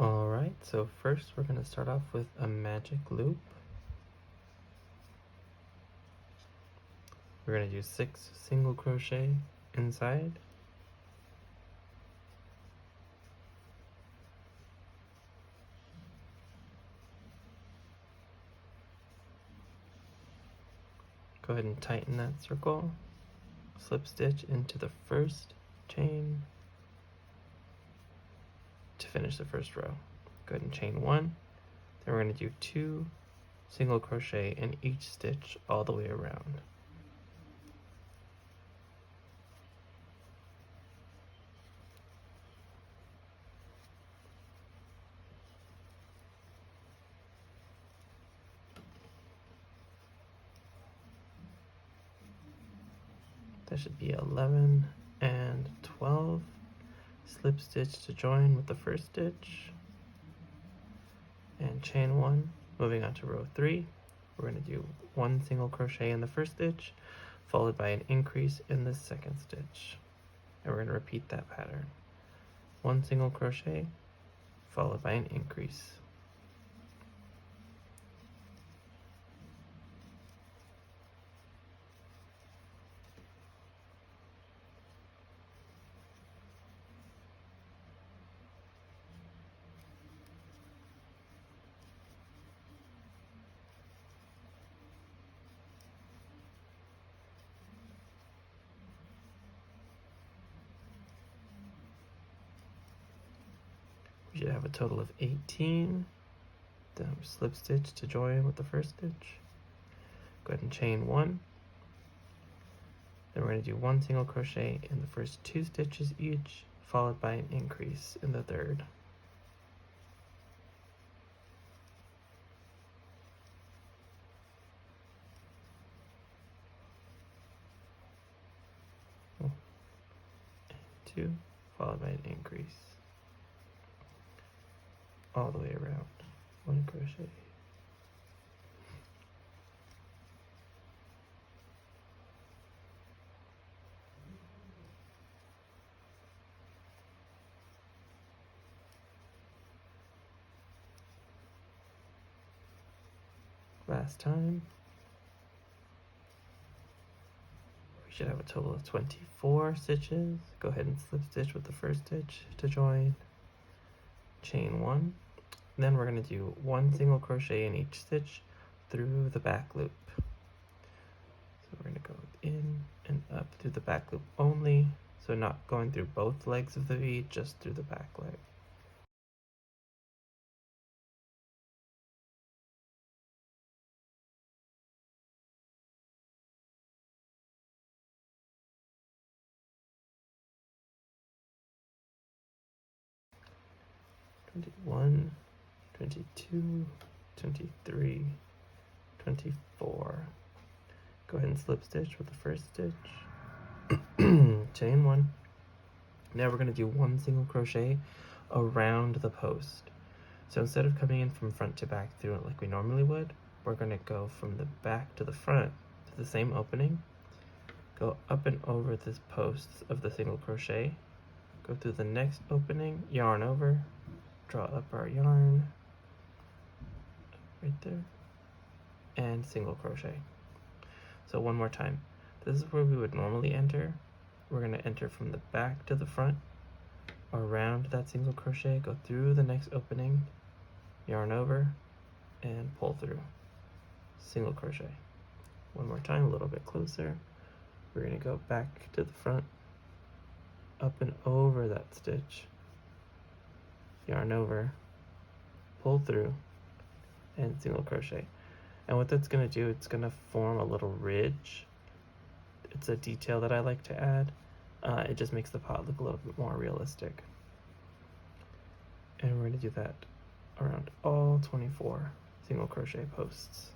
Alright, so first we're going to start off with a magic loop. We're going to do 6 single crochet inside. Go ahead and tighten that circle. Slip stitch into the first chain to finish the first row. Go ahead and chain 1. Then we're going to do 2 single crochet in each stitch all the way around. That should be 11 and 12. Slip stitch to join with the first stitch and chain 1. Moving on to row 3, we're going to do 1 single crochet in the first stitch followed by an increase in the second stitch, and we're going to repeat that pattern. 1 single crochet followed by an increase. We should have a total of 18. Then slip stitch to join with the first stitch. Go ahead and chain 1. Then we're going to do 1 single crochet in the first 2 stitches each, followed by an increase in the third. And 2, followed by an increase. All the way around. 1 crochet. Last time. We should have a total of 24 stitches. Go ahead and slip stitch with the first stitch to join. Chain 1. Then we're going to do 1 single crochet in each stitch through the back loop. So we're going to go in and up through the back loop only, so not going through both legs of the V, just through the back leg. "21, 22, 23, 24. Go ahead and slip stitch with the first stitch. Chain 1. Now we're going to do 1 single crochet around the post. So instead of coming in from front to back through it like we normally would, we're going to go from the back to the front to the same opening, go up and over this post of the single crochet, go through the next opening, yarn over, draw up our yarn right there, and single crochet. So one more time. This is where we would normally enter. We're going to enter from the back to the front, around that single crochet, go through the next opening, yarn over, and pull through. Single crochet. One more time, a little bit closer. We're going to go back to the front, up and over that stitch, yarn over, pull through, and single crochet. And what that's going to do, it's going to form a little ridge. It's a detail that I like to add. It just makes the pot look a little bit more realistic. And we're going to do that around all 24 single crochet posts.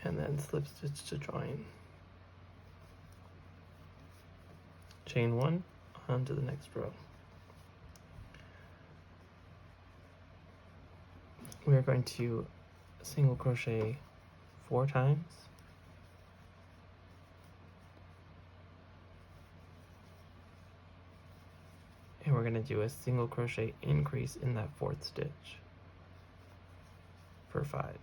and then slip stitch to join. Chain 1 onto the next row. We are going to single crochet 4 times, and we're going to do a single crochet increase in that 4th stitch for 5,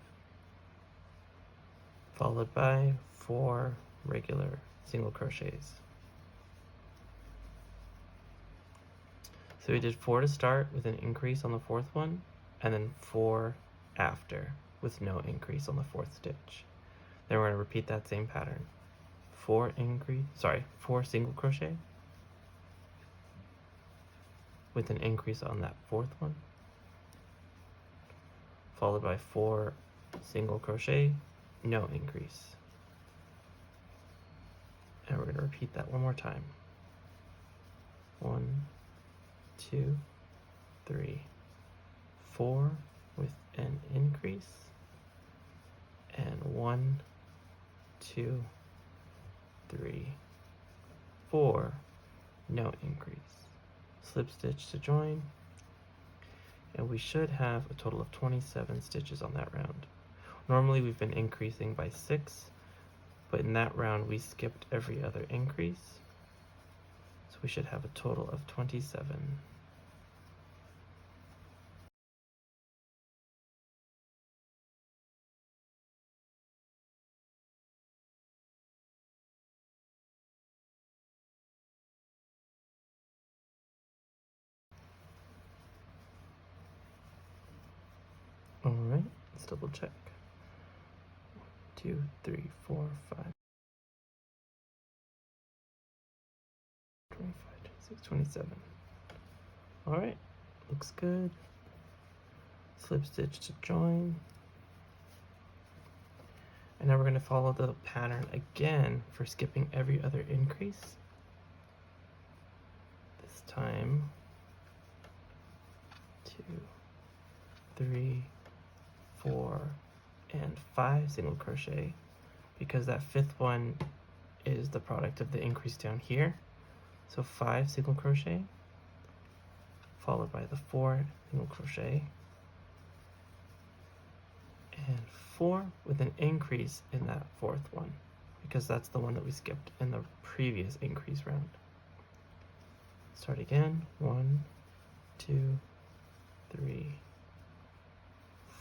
followed by 4 regular single crochets. So we did 4 to start with an increase on the 4th one, and then 4 after with no increase on the 4th stitch. Then we're going to repeat that same pattern. 4 single crochet with an increase on that 4th one, followed by 4 single crochet, no increase. And we're going to repeat that one more time. 1, 2, 3, 4 with an increase, and 1, 2, 3, 4, no increase. Slip stitch to join, and we should have a total of 27 stitches on that round. Normally we've been increasing by 6, but in that round we skipped every other increase, so we should have a total of 27. Alright, let's double check. 1, 2, 3, 4, 5, 25, 26, 27. Alright, looks good. Slip stitch to join. And now we're going to follow the pattern again for skipping every other increase. This time, 2, 3, 4, and 5 single crochet, because that 5th one is the product of the increase down here. So 5 single crochet, followed by the 4 single crochet, and 4 with an increase in that 4th one, because that's the one that we skipped in the previous increase round. Start again. 1, 2, 3,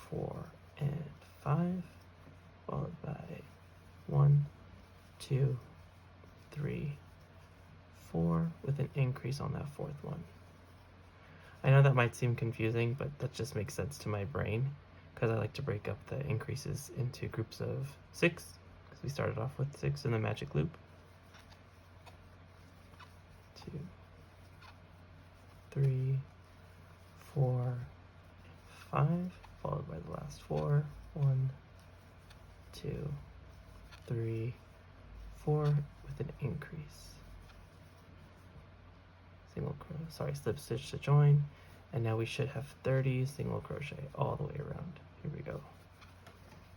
4, and 5, followed by 1, 2, 3, 4 with an increase on that 4th one. I know that might seem confusing, but that just makes sense to my brain, because I like to break up the increases into groups of 6, because we started off with 6 in the magic loop. 2, 3, 4, 5, followed by the last 4. 1, 2, 3, 4 with an increase. Slip stitch to join, and now we should have 30 single crochet all the way around. Here we go.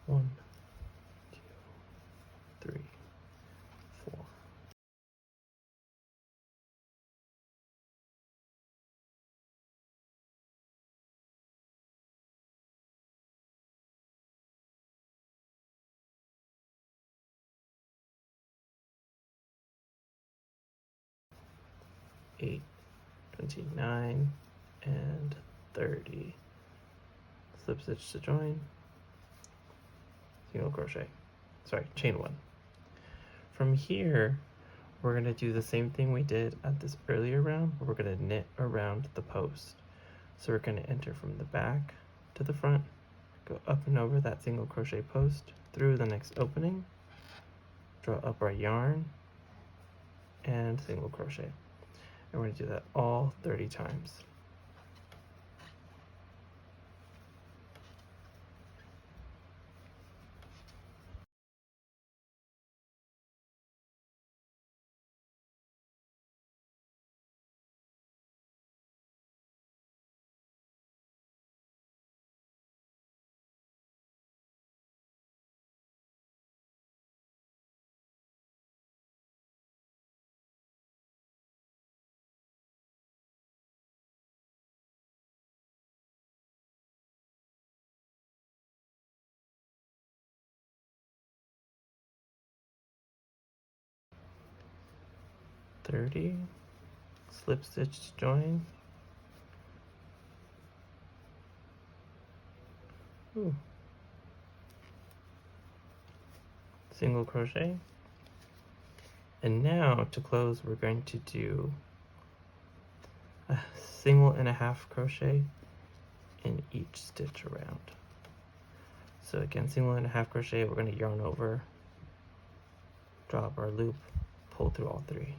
1, 2, 3, 4. Eight, 29, and 30. Slip stitch to join, single crochet. Chain 1. From here, we're going to do the same thing we did at this earlier round, but we're going to knit around the post. So we're going to enter from the back to the front, go up and over that single crochet post through the next opening, draw up our yarn, and single crochet. And we're going to do that all 30 times. 30, slip stitch to join. Ooh. Single crochet. And now to close, we're going to do a single and a half crochet in each stitch around. So again, single and a half crochet, we're going to yarn over, drop our loop, pull through all three.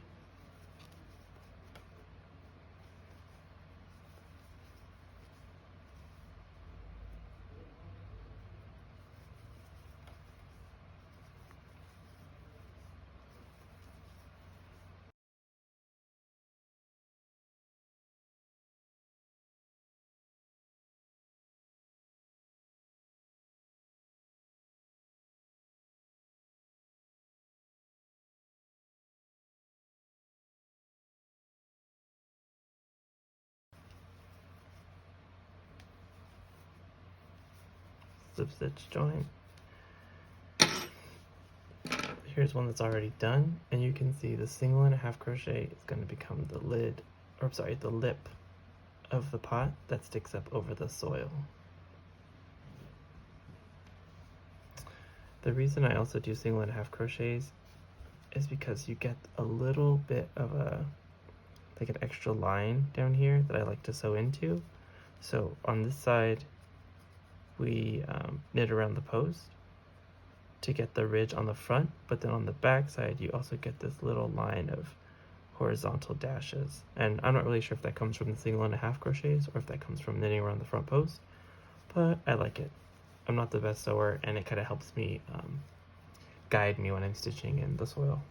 Slip stitch join. Here's one that's already done, and you can see the single and a half crochet is going to become the lid, or sorry, the lip of the pot that sticks up over the soil. The reason I also do single and a half crochets is because you get a little bit of like an extra line down here that I like to sew into. So on this side, we knit around the post to get the ridge on the front, but then on the back side, you also get this little line of horizontal dashes. And I'm not really sure if that comes from the single and a half crochets or if that comes from knitting around the front post, but I like it. I'm not the best sewer, and it kind of helps me guide me when I'm stitching in the soil.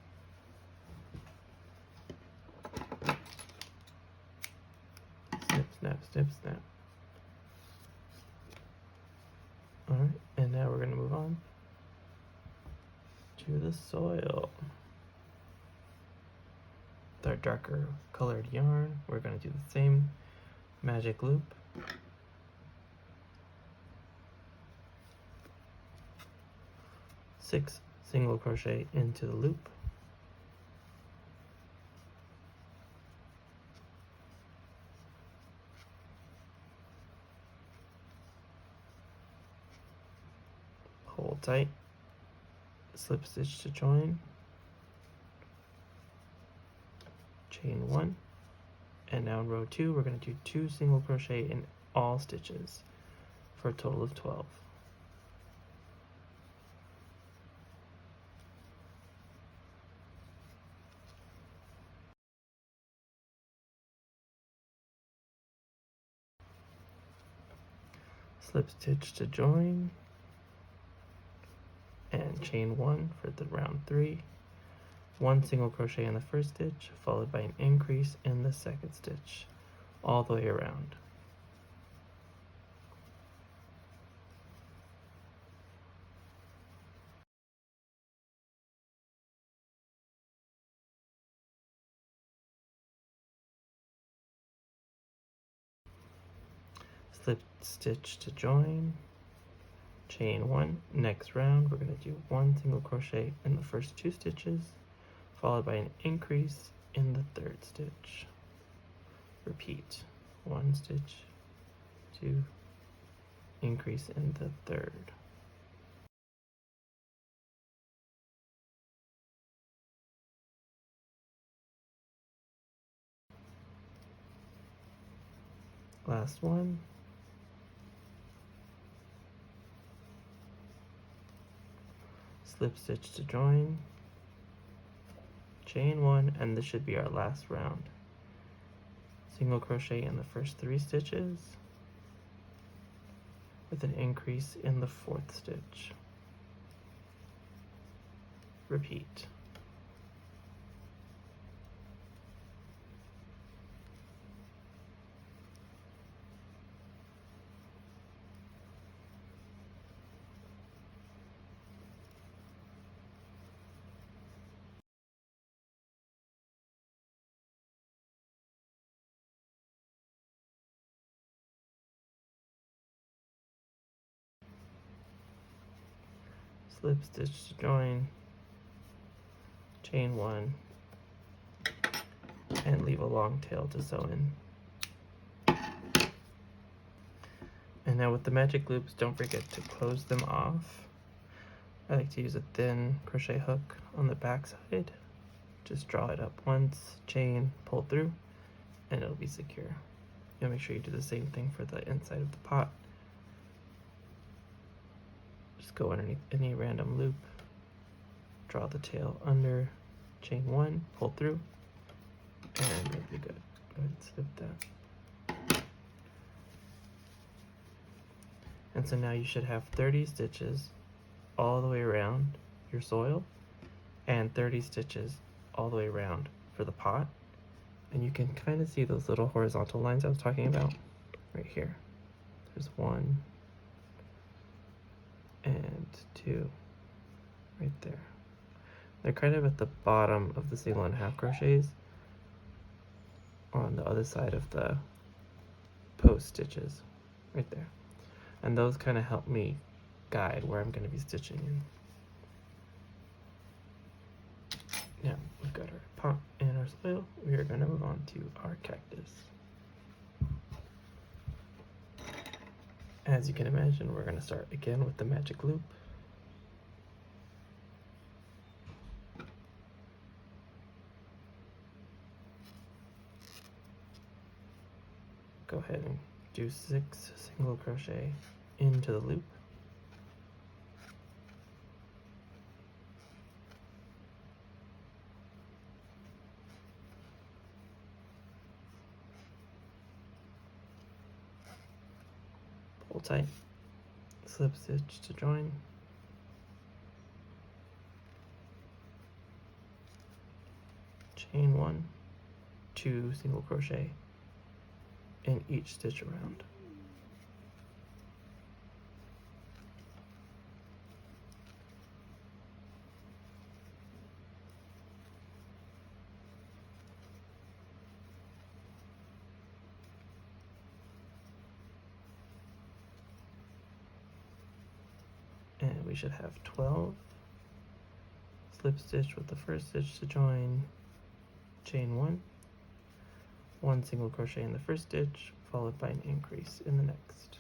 Snip, snap, snip, snap. Alright, and now we're going to move on to the soil. With our darker colored yarn, we're going to do the same magic loop. Six single crochet into the loop. Hold tight, slip stitch to join, chain one, and now in row 2 we're going to do 2 single crochet in all stitches for a total of 12. Slip stitch to join, and chain 1 for the round 3. 1 single crochet in the first stitch, followed by an increase in the second stitch, all the way around. Slip stitch to join, chain 1. Next round, we're going to do 1 single crochet in the first 2 stitches, followed by an increase in the third stitch. Repeat. 1 stitch, 2, increase in the third. Last one. Slip stitch to join, chain 1, and this should be our last round. Single crochet in the first 3 stitches with an increase in the 4th stitch. Repeat. Slip stitch to join, chain 1, and leave a long tail to sew in. And now with the magic loops, don't forget to close them off. I like to use a thin crochet hook on the back side. Just draw it up once, chain, pull through, and it'll be secure. You'll make sure you do the same thing for the inside of the pot. Just go underneath any random loop, draw the tail under, chain one, pull through, and it'll be good. Go ahead and snip that. And so now you should have 30 stitches all the way around your soil and 30 stitches all the way around for the pot. And you can kind of see those little horizontal lines I was talking about right here. There's 1 and 2 right there. They're kind of at the bottom of the single and half crochets on the other side of the post stitches right there. And those kind of help me guide where I'm going to be stitching in. Now we've got our pot and our soil. We are going to move on to our cactus. As you can imagine, we're going to start again with the magic loop. Go ahead and do 6 single crochet into the loop. Pull tight, slip stitch to join, chain 1, 2 single crochet in each stitch around. And we should have 12. Slip stitch with the first stitch to join, chain 1, 1 single crochet in the first stitch, followed by an increase in the next,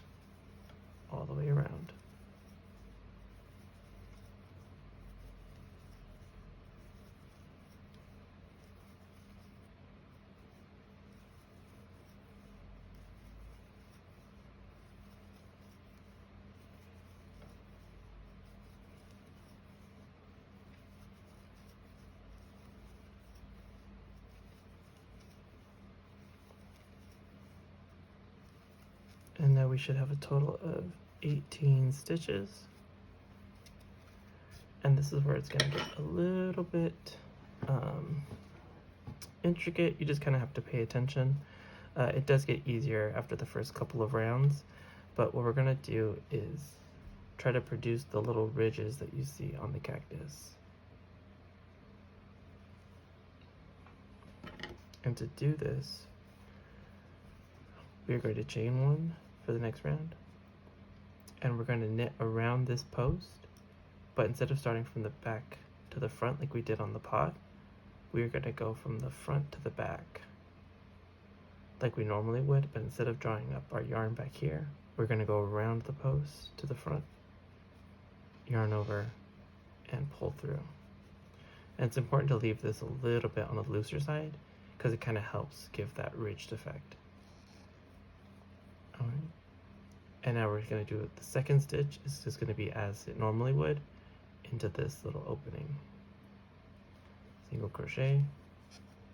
all the way around. And now we should have a total of 18 stitches. And this is where it's going to get a little bit intricate. You just kind of have to pay attention. It does get easier after the first couple of rounds, but what we're going to do is try to produce the little ridges that you see on the cactus. And to do this, we're going to chain 1 for the next round, and we're going to knit around this post, but instead of starting from the back to the front like we did on the pot, we're going to go from the front to the back like we normally would, but instead of drawing up our yarn back here, we're going to go around the post to the front, yarn over, and pull through. And it's important to leave this a little bit on the looser side because it kind of helps give that ridged effect. Alright, and now we're going to do the second stitch. It's just going to be as it normally would into this little opening. Single crochet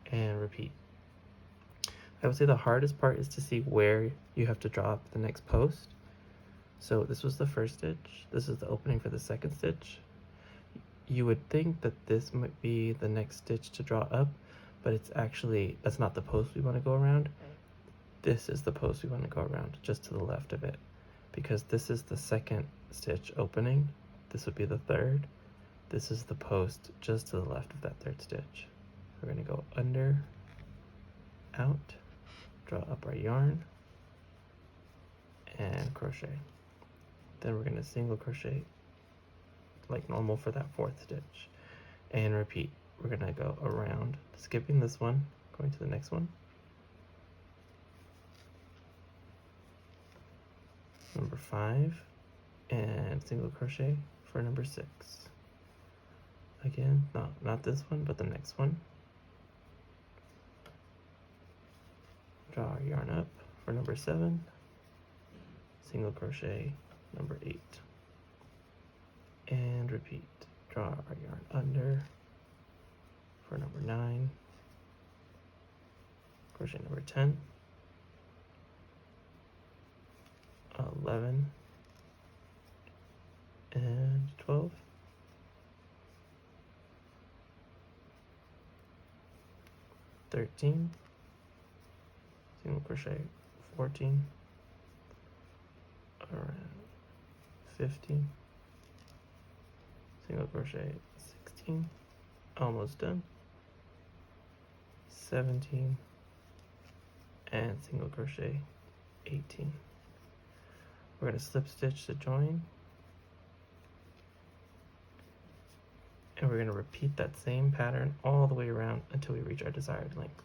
and repeat. I would say the hardest part is to see where you have to draw up the next post. So this was the first stitch. This is the opening for the second stitch. You would think that this might be the next stitch to draw up, but it's actually, that's not the post we want to go around. This is the post we want to go around, just to the left of it, because this is the second stitch opening. This would be the third. This is the post just to the left of that third stitch. We're going to go under, out, draw up our yarn, and crochet. Then we're going to single crochet like normal for that fourth stitch, and repeat. We're going to go around, skipping this one, going to the next one. Number 5, and single crochet for number 6. Again, not this one, but the next one. Draw our yarn up for number 7, single crochet number 8, and repeat. Draw our yarn under for number 9, crochet number 10, 11, and 12, 13, single crochet 14, around 15, single crochet 16, almost done, 17, and single crochet 18. We're going to slip stitch to join, and we're going to repeat that same pattern all the way around until we reach our desired length.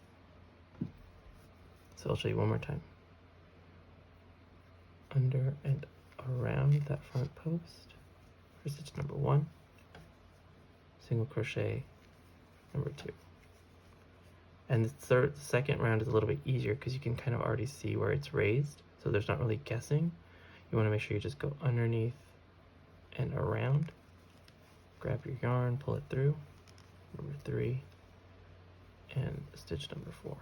So I'll show you one more time. Under and around that front post for stitch number 1, single crochet number 2. And the second round is a little bit easier because you can kind of already see where it's raised, so there's not really guessing. You want to make sure you just go underneath and around. Grab your yarn, pull it through, number 3, and stitch number 4.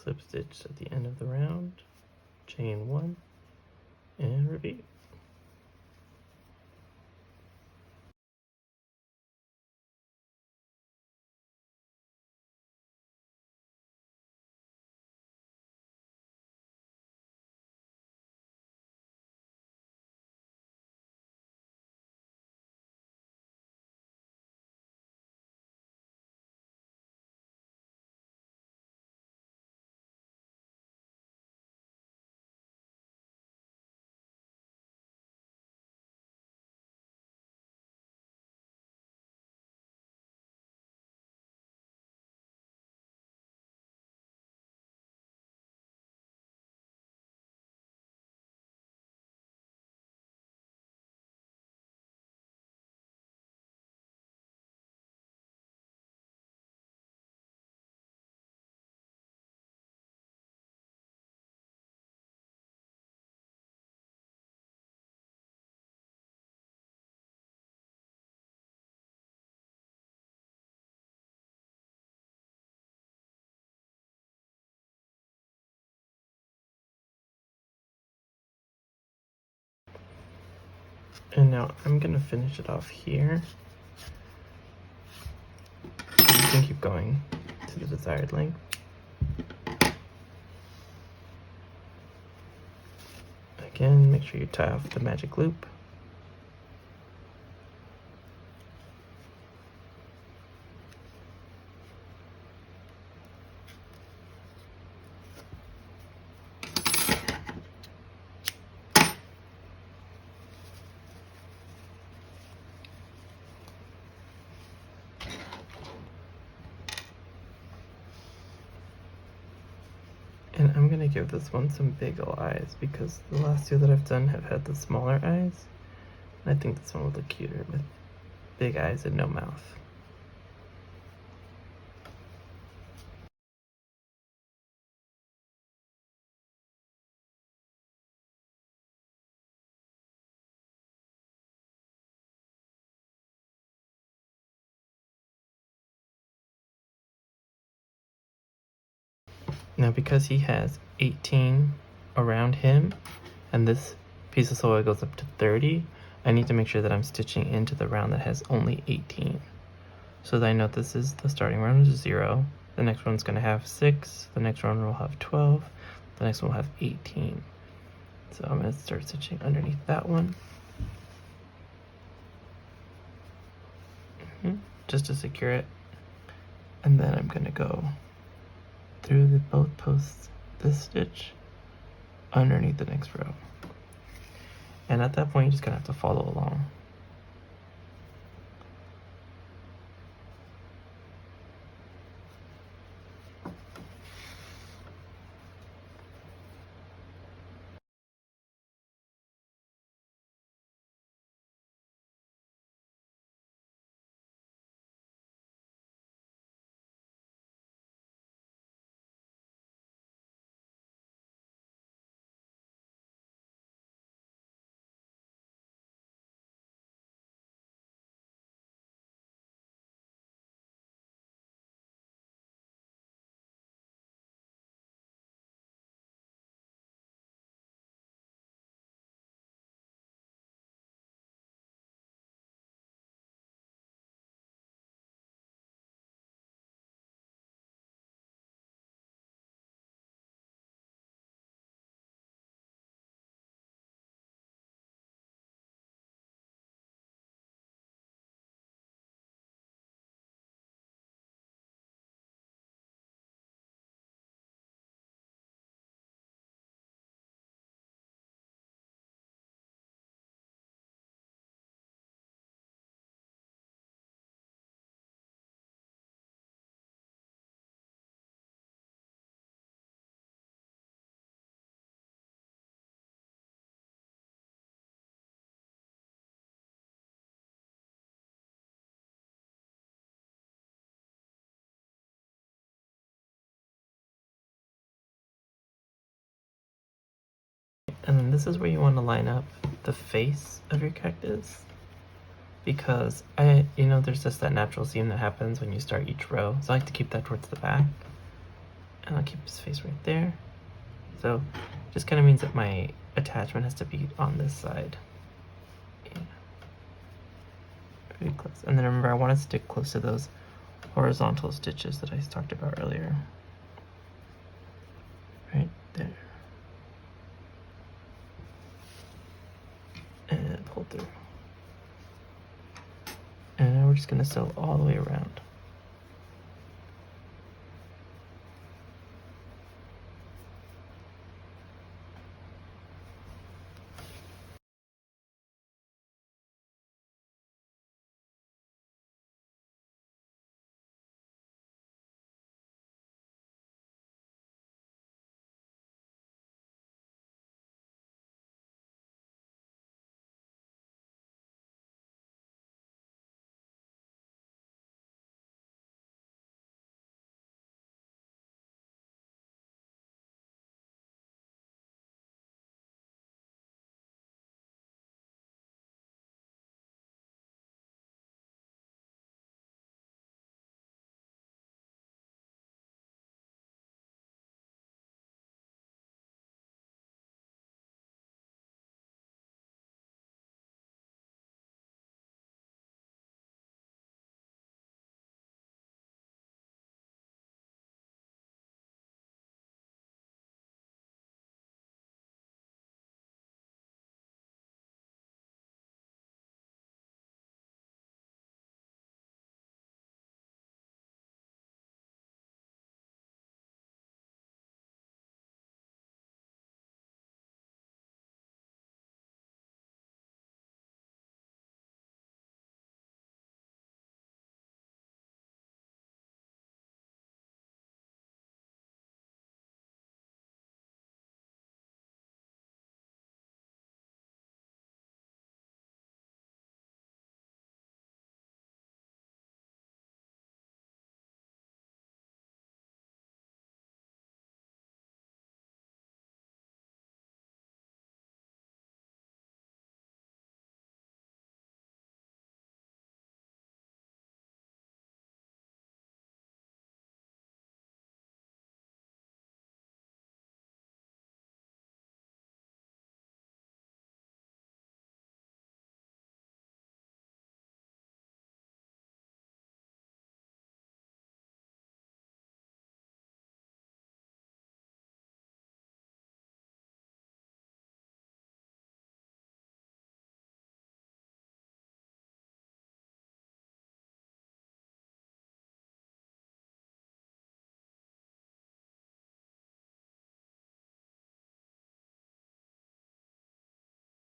Slip stitch at the end of the round, chain 1, and repeat. And now I'm going to finish it off here. You can keep going to the desired length. Again, make sure you tie off the magic loop. And I'm going to give this one some big ol' eyes because the last two that I've done have had the smaller eyes. And I think this one will look cuter with big eyes and no mouth. Now because he has 18 around him, and this piece of soil goes up to 30, I need to make sure that I'm stitching into the round that has only 18. So that I know this is the starting round is 0, the next one's going to have 6, the next one will have 12, the next one will have 18. So I'm going to start stitching underneath that one. Just to secure it. And then I'm going to go through both posts, this stitch, underneath the next row. And at that point, you're just going to have to follow along. And then this is where you want to line up the face of your cactus, because there's just that natural seam that happens when you start each row. So I like to keep that towards the back, and I'll keep his face right there. So it just kind of means that my attachment has to be on this side. Yeah. Very close. And then remember, I want to stick close to those horizontal stitches that I talked about earlier. Right there. And pull through. And we're just going to sew all the way around.